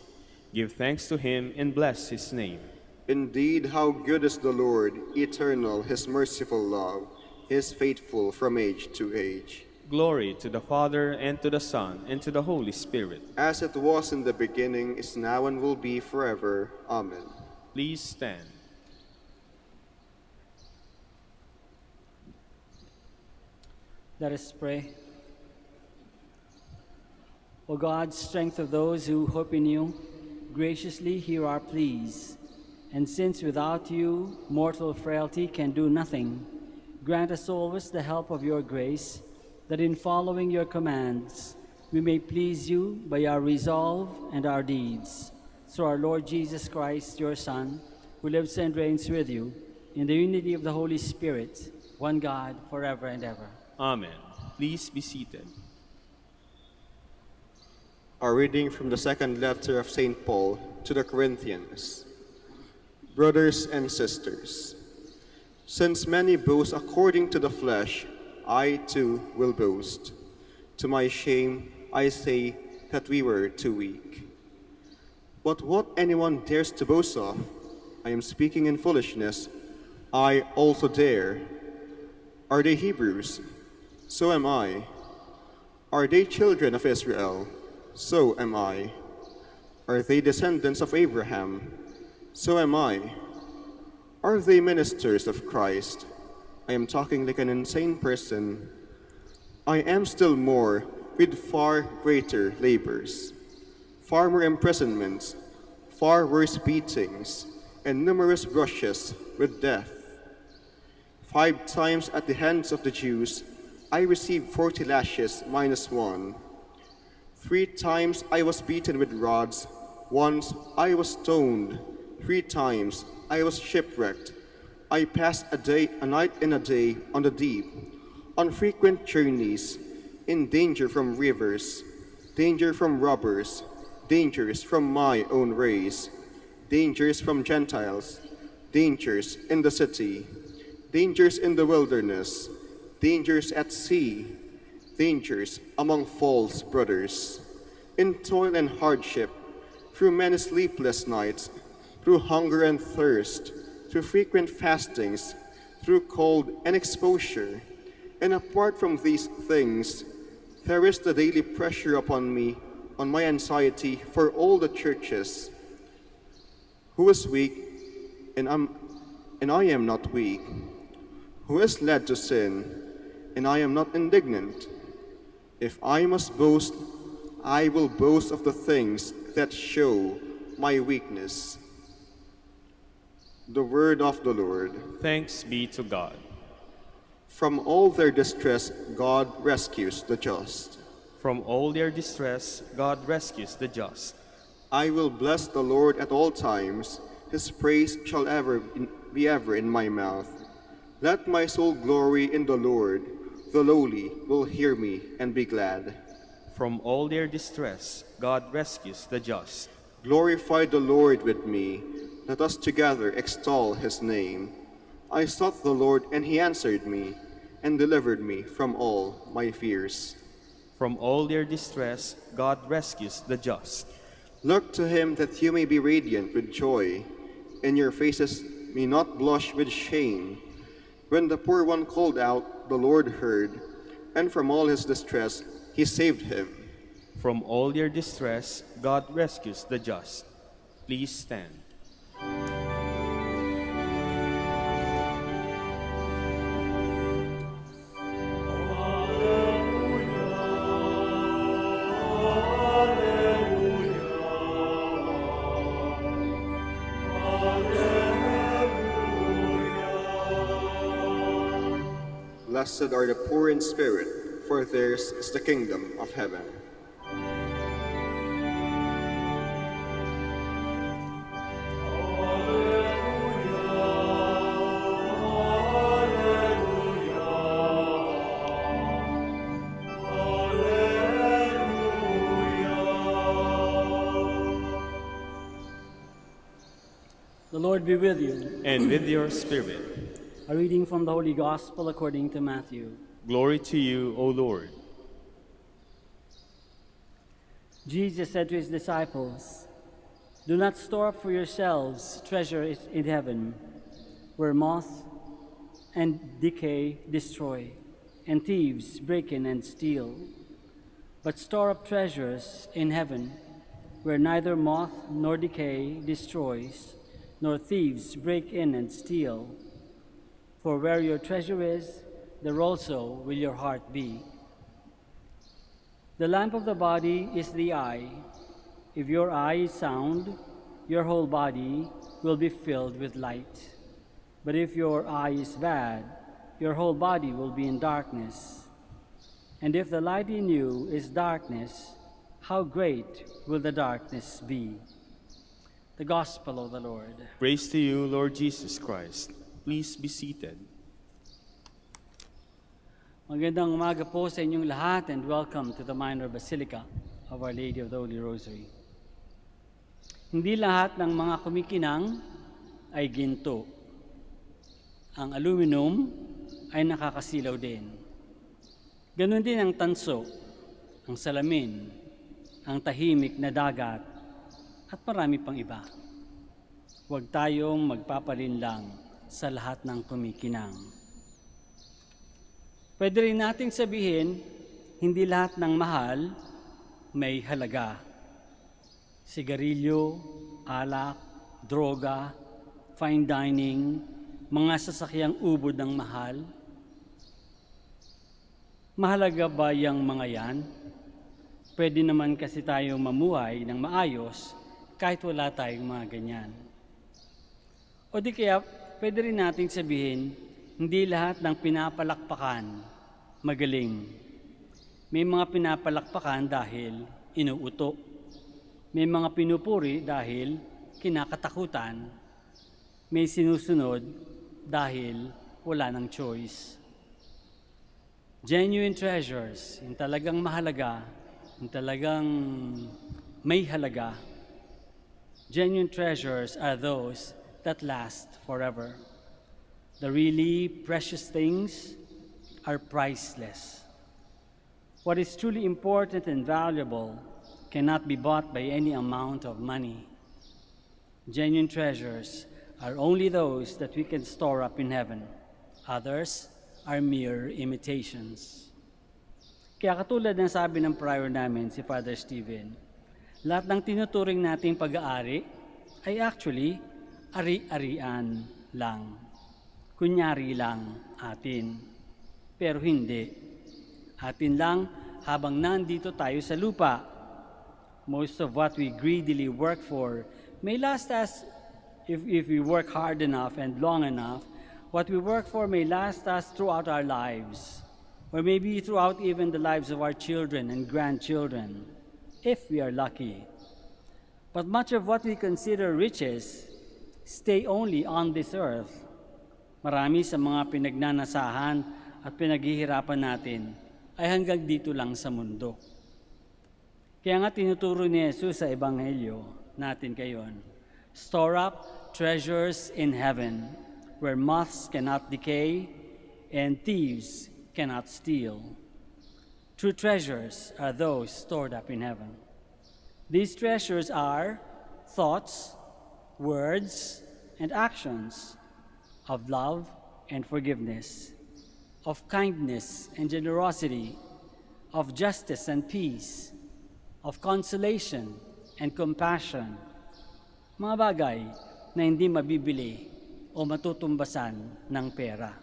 A: Give thanks to him and bless his name.
B: Indeed, how good is the Lord, eternal, his merciful love, his faithful from age to age.
A: Glory to the Father, and to the Son, and to the Holy Spirit.
B: As it was in the beginning, is now, and will be forever. Amen.
A: Please stand.
D: Let us pray. O God, strength of those who hope in you, graciously hear our pleas. And since without you mortal frailty can do nothing, grant us always the help of your grace, that in following your commands we may please you by our resolve and our deeds. Through our Lord Jesus Christ, your Son, who lives and reigns with you, in the unity of the Holy Spirit, one God, forever and ever.
A: Amen. Please be seated.
B: A reading from the second letter of St. Paul to the Corinthians. Brothers and sisters, since many boast according to the flesh, I too will boast. To my shame, I say that we were too weak. But what anyone dares to boast of, I am speaking in foolishness, I also dare. Are they Hebrews? So am I. Are they children of Israel? So am I. Are they descendants of Abraham? So am I. Are they ministers of Christ? I am talking like an insane person. I am still more, with far greater labors, far more imprisonments, far worse beatings, and numerous brushes with death. 5 times at the hands of the Jews, I received 40 lashes minus 1. 3 times I was beaten with rods. Once I was stoned. 3 times I was shipwrecked. I passed a night and a day on the deep, on frequent journeys, in danger from rivers, danger from robbers, dangers from my own race, dangers from Gentiles, dangers in the city, dangers in the wilderness, dangers at sea, dangers among false brothers, in toil and hardship, through many sleepless nights, through hunger and thirst, through frequent fastings, through cold and exposure. And apart from these things, there is the daily pressure upon me, on my anxiety for all the churches. Who is weak, and I am not weak? Who is led to sin, and I am not indignant? If I must boast, I will boast of the things that show my weakness. The word of the Lord.
A: Thanks be to God.
B: From all their distress, God rescues the just.
A: From all their distress, God rescues the just.
B: I will bless the Lord at all times. His praise shall be ever in my mouth. Let my soul glory in the Lord. The lowly will hear me and be glad.
A: From all their distress, God rescues the just.
B: Glorify the Lord with me. Let us together extol his name. I sought the Lord, and he answered me, and delivered me from all my fears.
A: From all their distress, God rescues the just.
B: Look to him that you may be radiant with joy, and your faces may not blush with shame. When the poor one called out, the Lord heard, and from all his distress he saved him.
A: From all their distress, God rescues the just. Please stand.
B: Blessed are the poor in spirit, for theirs is the kingdom of heaven.
D: The Lord be with you.
A: And with your spirit.
D: A reading from the Holy Gospel according to Matthew.
A: Glory to you, O Lord.
D: Jesus said to his disciples, "Do not store up for yourselves treasures in heaven, where moth and decay destroy, and thieves break in and steal. But store up treasures in heaven, where neither moth nor decay destroys, nor thieves break in and steal. For where your treasure is, there also will your heart be." The lamp of the body is the eye. If your eye is sound, your whole body will be filled with light. But if your eye is bad, your whole body will be in darkness. And if the light in you is darkness, how great will the darkness be? The Gospel of the Lord.
A: Praise to you, Lord Jesus Christ. Please be seated.
D: Magandang umaga po sa inyong lahat and welcome to the Minor Basilica of Our Lady of the Holy Rosary. Hindi lahat ng mga kumikinang ay ginto. Ang aluminum ay nakakasilaw din. Ganon din ang tanso, ang salamin, ang tahimik na dagat, at marami pang iba. Huwag tayong magpapalinlang sa lahat ng kumikinang. Pwede rin nating sabihin, hindi lahat ng mahal may halaga. Sigarilyo, alak, droga, fine dining, mga sasakyang ubod ng mahal. Mahalaga ba yung mga yan? Pwede naman kasi tayong mamuhay ng maayos kahit wala tayong mga ganyan. O di kaya, pwede rin nating sabihin, hindi lahat ng pinapalakpakan magaling. May mga pinapalakpakan dahil inuuto. May mga pinupuri dahil kinakatakutan. May sinusunod dahil wala ng choice. Genuine treasures, yung talagang mahalaga, yung talagang may halaga. Genuine treasures are those that last forever. The really precious things are priceless. What is truly important and valuable cannot be bought by any amount of money. Genuine treasures are only those that we can store up in heaven. Others are mere imitations. Kaya katulad ng sabi ng prior namin, si Father Stephen, lahat ng tinuturing nating pag-aari ay actually ari-arian lang. Kunyari lang atin. Pero hindi. Atin lang habang nandito tayo sa lupa. Most of what we greedily work for may last us, if we work hard enough and long enough, what we work for may last us throughout our lives, or maybe throughout even the lives of our children and grandchildren, if we are lucky. But much of what we consider riches stay only on this earth. Marami sa mga pinagnanasahan at pinaghihirapan natin ay hanggang dito lang sa mundo. Kaya nga tinuturo ni Jesus sa Ebanghelyo natin ngayon, store up treasures in heaven, where moths cannot decay and thieves cannot steal. True treasures are those stored up in heaven. These treasures are thoughts, words, and actions of love and forgiveness, of kindness and generosity, of justice and peace, of consolation and compassion, mga bagay na hindi mabibili o matutumbasan ng pera.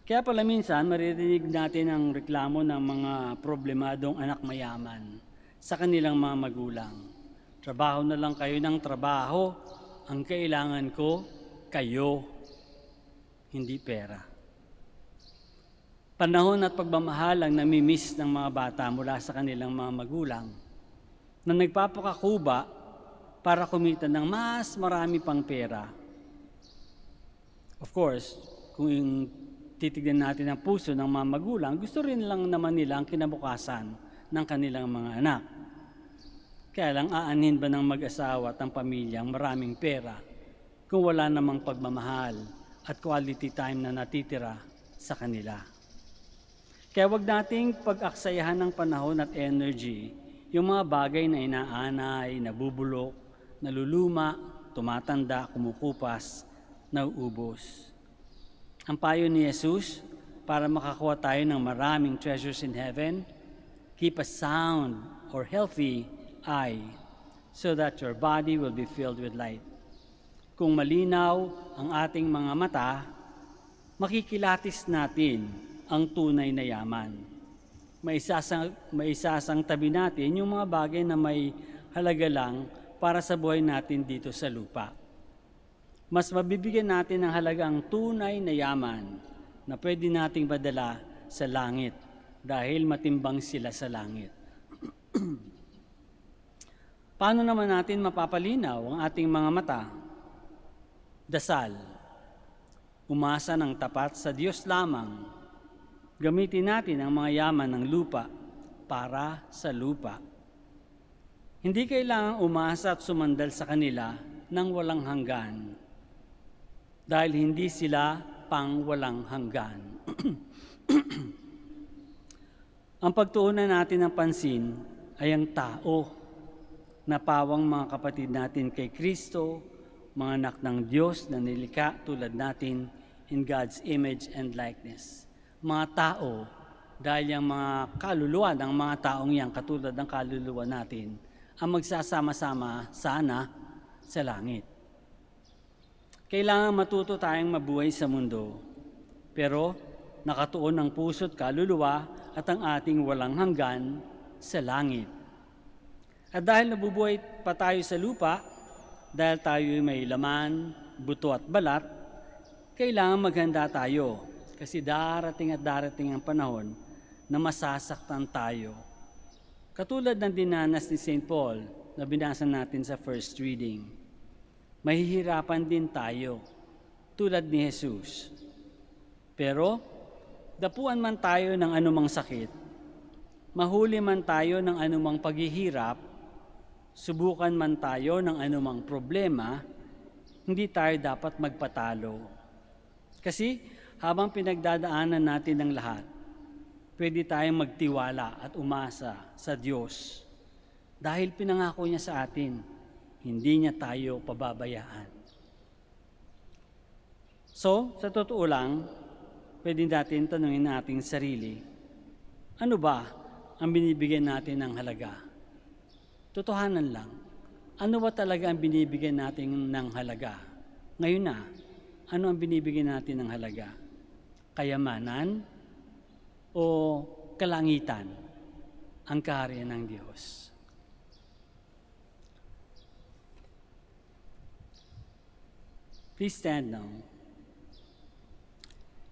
D: Kaya pala minsan maririnig natin ang reklamo ng mga problemadong anak mayaman sa kanilang mga magulang. Trabaho na lang kayo ng trabaho, ang kailangan ko, kayo, hindi pera. Panahon at pagmamahal ang namimiss ng mga bata mula sa kanilang mga magulang na nagpapakakuba para kumita ng mas marami pang pera. Of course, kung titignan natin ang puso ng mga magulang, gusto rin lang naman nila ang kinabukasan ng kanilang mga anak. Kaya lang aanhin ba ng mag-asawa at ang pamilya ang maraming pera kung wala namang pagmamahal at quality time na natitira sa kanila? Kaya wag nating pag-aksayahan ng panahon at energy yung mga bagay na inaanay, nabubulok, naluluma, tumatanda, kumukupas, nauubos. Ang payo ni Jesus, para makakuha tayo ng maraming treasures in heaven, keep a sound or healthy eye so that your body will be filled with light. Kung malinaw ang ating mga mata, makikilatis natin ang tunay na yaman. maisasang tabi natin yung mga bagay na may halaga lang para sa buhay natin dito sa lupa. Mas mabibigyan natin ng halaga ang tunay na yaman na pwede nating madala sa langit dahil matimbang sila sa langit. Paano naman natin mapapalinaw ang ating mga mata? Dasal. Umasa ng tapat sa Diyos lamang. Gamitin natin ang mga yaman ng lupa para sa lupa. Hindi kailangang umasa at sumandal sa kanila ng walang hanggan dahil hindi sila pang walang hanggan. Ang pagtuunan natin ng pansin ay ang tao na pawang mga kapatid natin kay Kristo, mga anak ng Diyos na nilikha tulad natin in God's image and likeness. Mga tao, dahil yung mga kaluluwa ng mga taong yan, katulad ng kaluluwa natin, ang magsasama-sama sana sa langit. Kailangan matuto tayong mabuhay sa mundo, pero nakatuon ang puso't kaluluwa at ang ating walang hanggan sa langit. At dahil nabubuhay pa tayo sa lupa, dahil tayo may laman, buto at balat, kailangan maghanda tayo kasi darating ang panahon na masasaktan tayo. Katulad ng dinanas ni St. Paul na binasa natin sa first reading. Mahihirapan din tayo tulad ni Jesus. Pero dapuan man tayo ng anumang sakit, mahuli man tayo ng anumang paghihirap, subukan man tayo ng anumang problema, hindi tayo dapat magpatalo. Kasi habang pinagdadaanan natin ang lahat, pwede tayong magtiwala at umasa sa Diyos. Dahil pinangako niya sa atin, hindi niya tayo pababayaan. So, sa totoo lang, pwede natin tanungin nating sarili, ano ba ang binibigyan natin ng halaga? Totohanan lang, ano ba talaga ang binibigyan natin ng halaga? Ngayon na, ano ang binibigyan natin ng halaga? Kayamanan o kalangitan ang kaharian ng Diyos? Please stand now.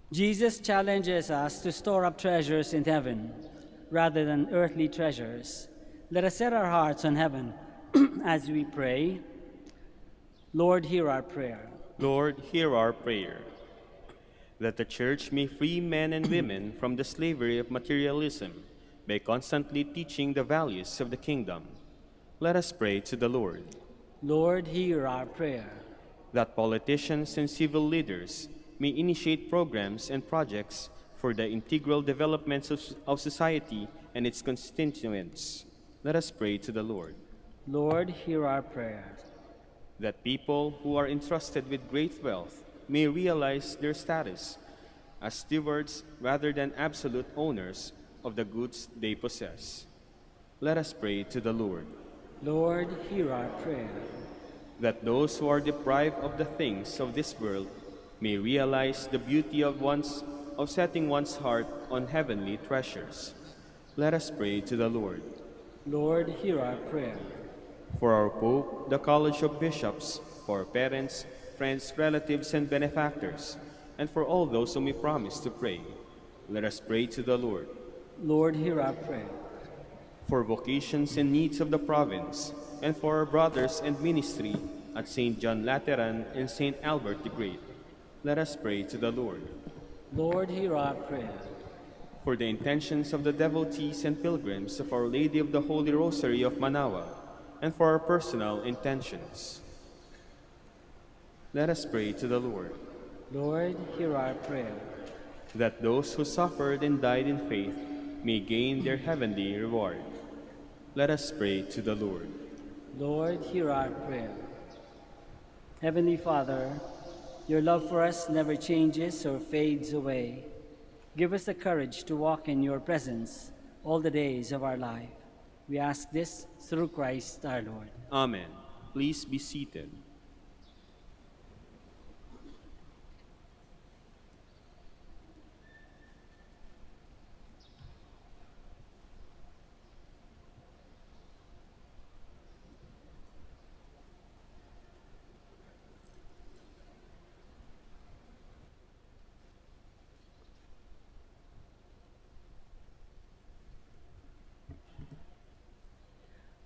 D: Jesus challenges us to store up treasures in heaven rather than earthly treasures. Let us set our hearts on heaven as we pray. Lord, hear our prayer.
A: Lord, hear our prayer. That the Church may free men and women from the slavery of materialism by constantly teaching the values of the kingdom. Let us pray to the Lord.
D: Lord, hear our prayer.
A: That politicians and civil leaders may initiate programs and projects for the integral development of society and its constituents. Let us pray to the Lord.
D: Lord, hear our prayer.
A: That people who are entrusted with great wealth may realize their status as stewards rather than absolute owners of the goods they possess. Let us pray to the Lord.
D: Lord, hear our prayer.
A: That those who are deprived of the things of this world may realize the beauty of setting one's heart on heavenly treasures. Let us pray to the Lord.
D: Lord, hear our prayer.
A: For our Pope, the College of Bishops, for our parents, friends, relatives, and benefactors, and for all those whom we promise to pray, let us pray to the Lord.
D: Lord, hear our prayer.
A: For vocations and needs of the province, and for our brothers and ministry at St. John Lateran and St. Albert the Great, let us pray to the Lord.
D: Lord, hear our prayer.
A: For the intentions of the devotees and pilgrims of Our Lady of the Holy Rosary of Manaoag, and for our personal intentions, let us pray to the Lord.
D: Lord, hear our prayer.
A: That those who suffered and died in faith may gain their heavenly reward. Let us pray to the Lord.
D: Lord, hear our prayer. Heavenly Father, your love for us never changes or fades away. Give us the courage to walk in your presence all the days of our life. We ask this through Christ our Lord.
A: Amen. Please be seated.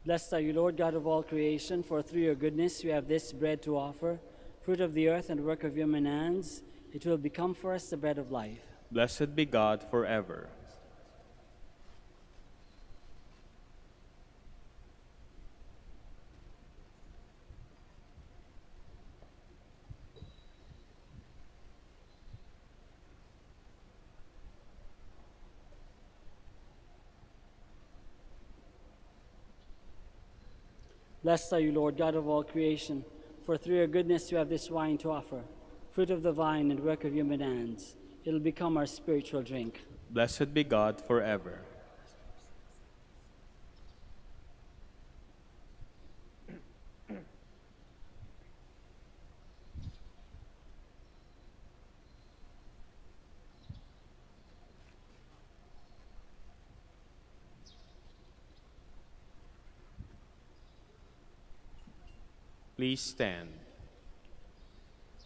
D: Blessed are you, Lord God of all creation, for through your goodness we have this bread to offer, fruit of the earth and work of human hands. It will become for us the bread of life.
A: Blessed be God forever.
D: Blessed are you, Lord God of all creation, for through your goodness you have this wine to offer, fruit of the vine and work of human hands. It will become our spiritual drink.
A: Blessed be God forever. Please stand.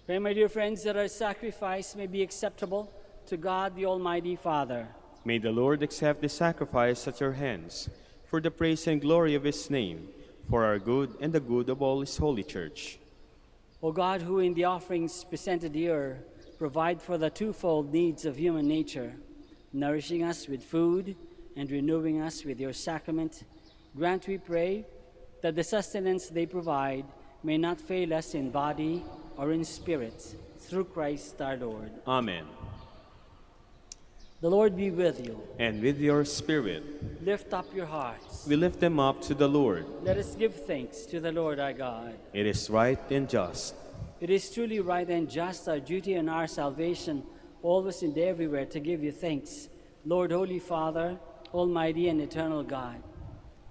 D: Pray, my dear friends, that our sacrifice may be acceptable to God the Almighty Father.
A: May the Lord accept the sacrifice at your hands, for the praise and glory of his name, for our good and the good of all his holy church.
D: O God, who in the offerings presented here provide for the twofold needs of human nature, nourishing us with food and renewing us with your sacrament, grant, we pray, that the sustenance they provide may not fail us in body or in spirit, through Christ our Lord.
A: Amen.
D: The Lord be with you.
A: And with your spirit,
D: Lift up your hearts.
A: we lift them up to the Lord.
D: Let us give thanks to the Lord our God.
A: It is right and just.
D: It is truly right and just, our duty and our salvation, always and everywhere to give you thanks, Lord, Holy Father, Almighty and eternal God.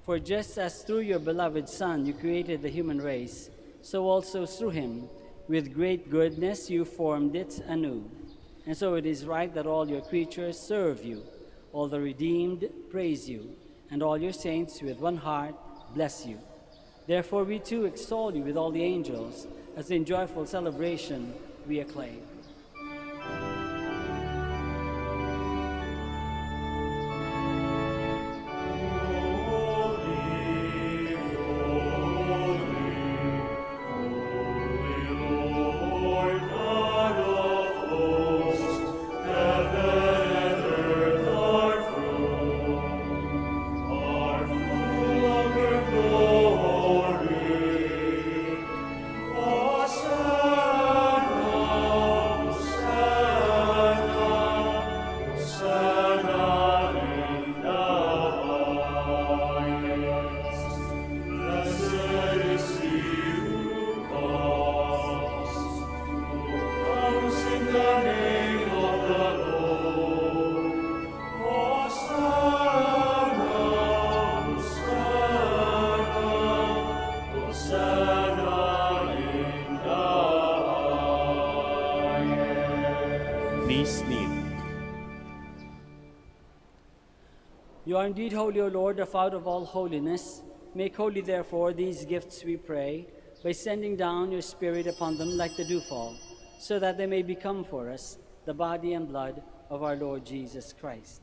D: For just as through your beloved Son you created the human race, so also through him, with great goodness you formed it anew. And so it is right that all your creatures serve you, all the redeemed praise you, and all your saints with one heart bless you. Therefore we too extol you with all the angels, as in joyful celebration we acclaim.
A: Please kneel.
D: You are indeed holy, O Lord, the fount of all holiness. Make holy, therefore, these gifts, we pray, by sending down your Spirit upon them like the dewfall, so that they may become for us the body and blood of our Lord Jesus Christ.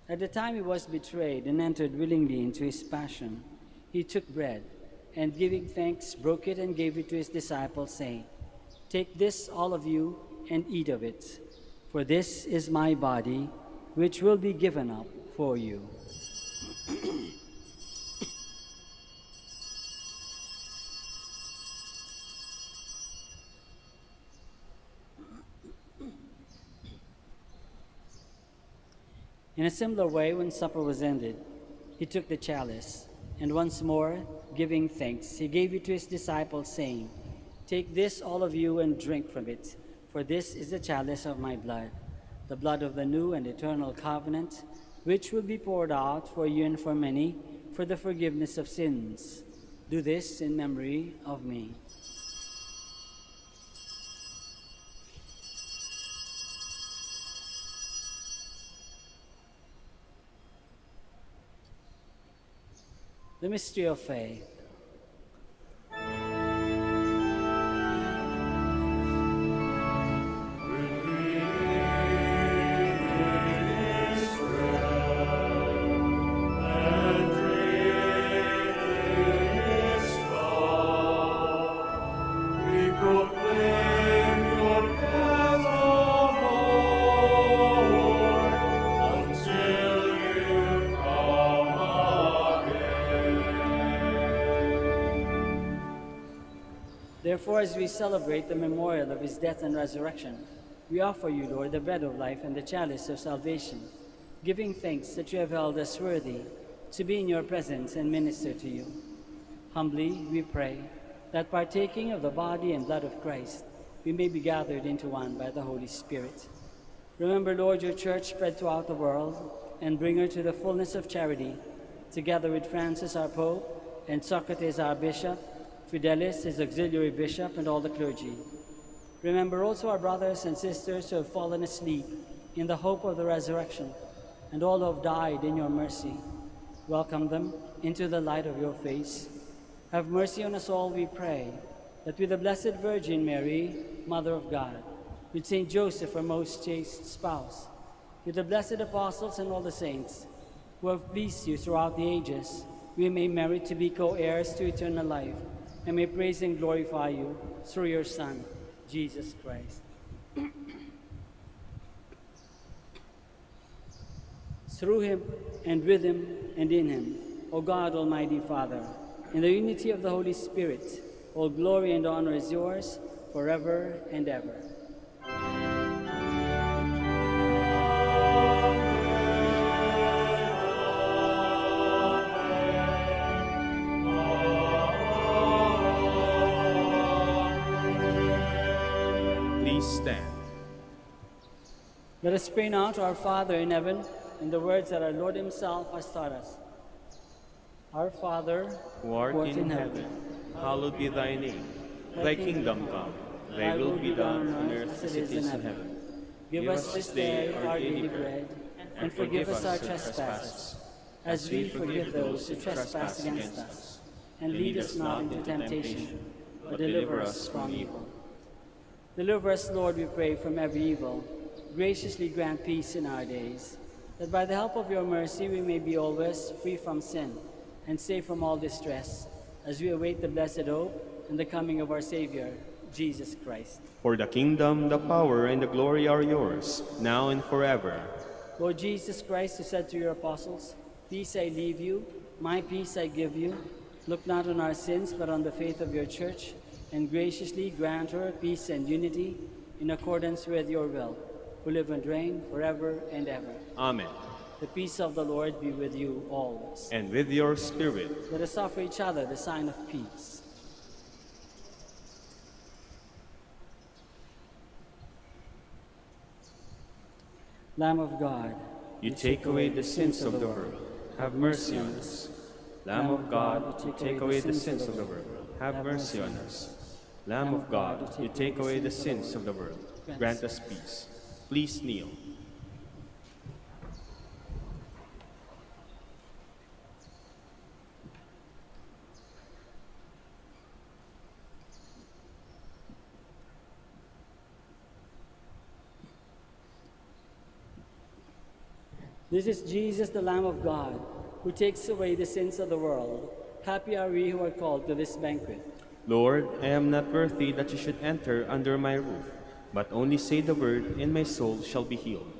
D: At the time he was betrayed and entered willingly into his passion, he took bread, and giving thanks, broke it and gave it to his disciples, saying, "Take this, all of you, and eat of it, for this is my body, which will be given up for you." In a similar way, when supper was ended, he took the chalice, and once more, giving thanks, he gave it to his disciples, saying, "Take this, all of you, and drink from it, for this is the chalice of my blood, the blood of the new and eternal covenant, which will be poured out for you and for many for the forgiveness of sins. Do this in memory of me." The mystery of faith. Therefore, as we celebrate the memorial of his death and resurrection, we offer you, Lord, the bread of life and the chalice of salvation, giving thanks that you have held us worthy to be in your presence and minister to you. Humbly we pray that partaking of the body and blood of Christ, we may be gathered into one by the Holy Spirit. Remember, Lord, your church spread throughout the world, and bring her to the fullness of charity, together with Francis our Pope, and Socrates our Bishop, Fidelis his auxiliary bishop, and all the clergy. Remember also our brothers and sisters who have fallen asleep in the hope of the resurrection, and all who have died in your mercy. Welcome them into the light of your face. Have mercy on us all, we pray, that with the Blessed Virgin Mary, Mother of God, with Saint Joseph, our most chaste spouse, with the blessed apostles and all the saints who have pleased you throughout the ages, we may merit to be co-heirs to eternal life, and may praise and glorify you through your Son, Jesus Christ. Through him, and with him, and in him, O God, Almighty Father, in the unity of the Holy Spirit, all glory and honor is yours forever and ever.
A: Please stand.
D: Let us pray now to our Father in heaven in the words that our Lord himself has taught us. Our Father,
A: Who art in heaven, hallowed be thy name. Thy kingdom come, thy will be done on earth as it is in heaven.
D: Give us this day our daily bread, and forgive us our trespasses, as we forgive those who trespass against us. And lead us not into temptation, but deliver us from evil. Deliver us, Lord, we pray, from every evil. Graciously grant peace in our days, that by the help of your mercy we may be always free from sin and safe from all distress, as we await the blessed hope and the coming of our Savior, Jesus Christ.
A: For the kingdom, the power, and the glory are yours, now and forever.
D: Lord Jesus Christ, who said to your apostles, "Peace I leave you, my peace I give you," look not on our sins, but on the faith of your church, and graciously grant her peace and unity in accordance with your will, who live and reign forever and ever.
A: Amen.
D: The peace of the Lord be with you always.
A: And with your spirit.
D: Let us offer each other the sign of peace. Lamb of God,
A: You take away the sins of the world. Have mercy on us. Lamb of God, you take away the sins of the world. Have mercy on us. Lamb of God, you take away the sins of the world. Grant us peace. Please kneel.
D: this is Jesus, the Lamb of God, who takes away the sins of the world. Happy are we who are called to this banquet.
A: Lord, I am not worthy that you should enter under my roof, but only say the word, and my soul shall be healed.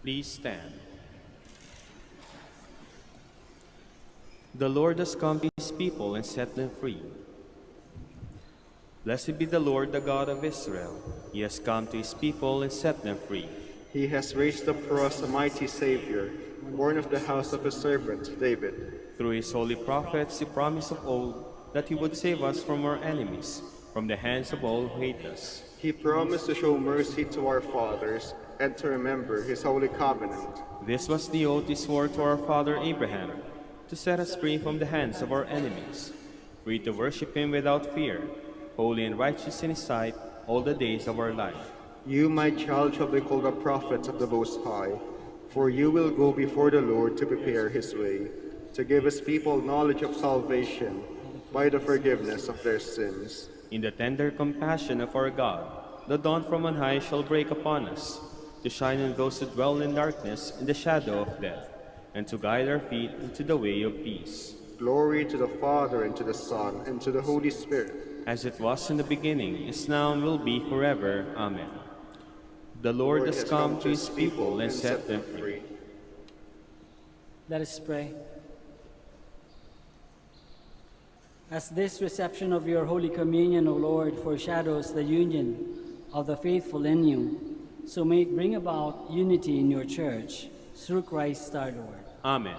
A: Please stand. The Lord has come to his people and set them free. Blessed be the Lord, the God of Israel. He has come to his people and set them free.
B: He has raised up for us a mighty Savior, born of the house of his servant David.
A: Through his holy prophets, he promised of old that he would save us from our enemies, from the hands of all who hate us.
B: He promised to show mercy to our fathers and to remember his holy covenant.
A: This was the oath he swore to our father Abraham, to set us free from the hands of our enemies, free to worship him without fear, holy and righteous in his sight all the days of our life.
B: You, my child, shall be called a prophet of the Most High, for you will go before the Lord to prepare his way, to give his people knowledge of salvation by the forgiveness of their sins.
A: In the tender compassion of our God, the dawn from on high shall break upon us, to shine on those who dwell in darkness and the shadow of death, and to guide our feet into the way of peace.
B: Glory to the Father, and to the Son, and to the Holy Spirit.
A: As it was in the beginning, is now, and will be forever. Amen. The Lord has come to his people and set them free.
D: Let us pray. As this reception of your Holy Communion, O Lord, foreshadows the union of the faithful in you, so may it bring about unity in your church, through Christ our Lord.
A: Amen.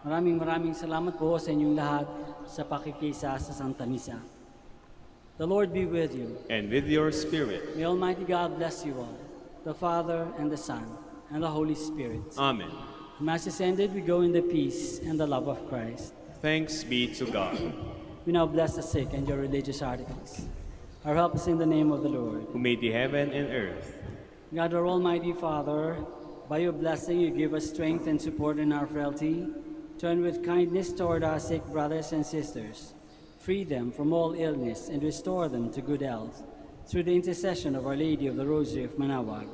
D: Maraming salamat po sa inyong lahat sa pakikisa sa Santa Misa. The Lord be with you.
A: And with your spirit.
D: May Almighty God bless you all, the Father and the Son and the Holy Spirit.
A: Amen.
D: Mass is ended, we go in the peace and the love of Christ.
A: Thanks be to God.
D: We now bless the sick and your religious articles. Our help is in the name of the Lord,
A: Who made the heaven and earth.
D: God, our Almighty Father, by your blessing you give us strength and support in our frailty. Turn with kindness toward our sick brothers and sisters. Free them from all illness and restore them to good health, through the intercession of Our Lady of the Rosary of Manaoag,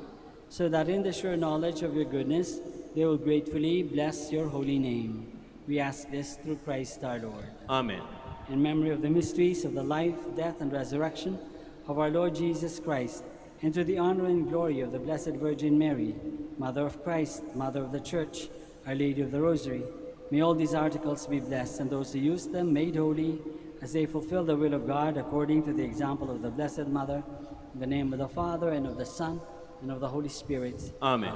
D: so that in the sure knowledge of your goodness, they will gratefully bless your holy name. We ask this through Christ our Lord.
A: Amen.
D: In memory of the mysteries of the life, death, and resurrection of our Lord Jesus Christ, and to the honor and glory of the Blessed Virgin Mary, Mother of Christ, Mother of the Church, Our Lady of the Rosary, may all these articles be blessed, and those who use them made holy, as they fulfill the will of God according to the example of the Blessed Mother, in the name of the Father, and of the Son, and of the Holy Spirit.
A: Amen.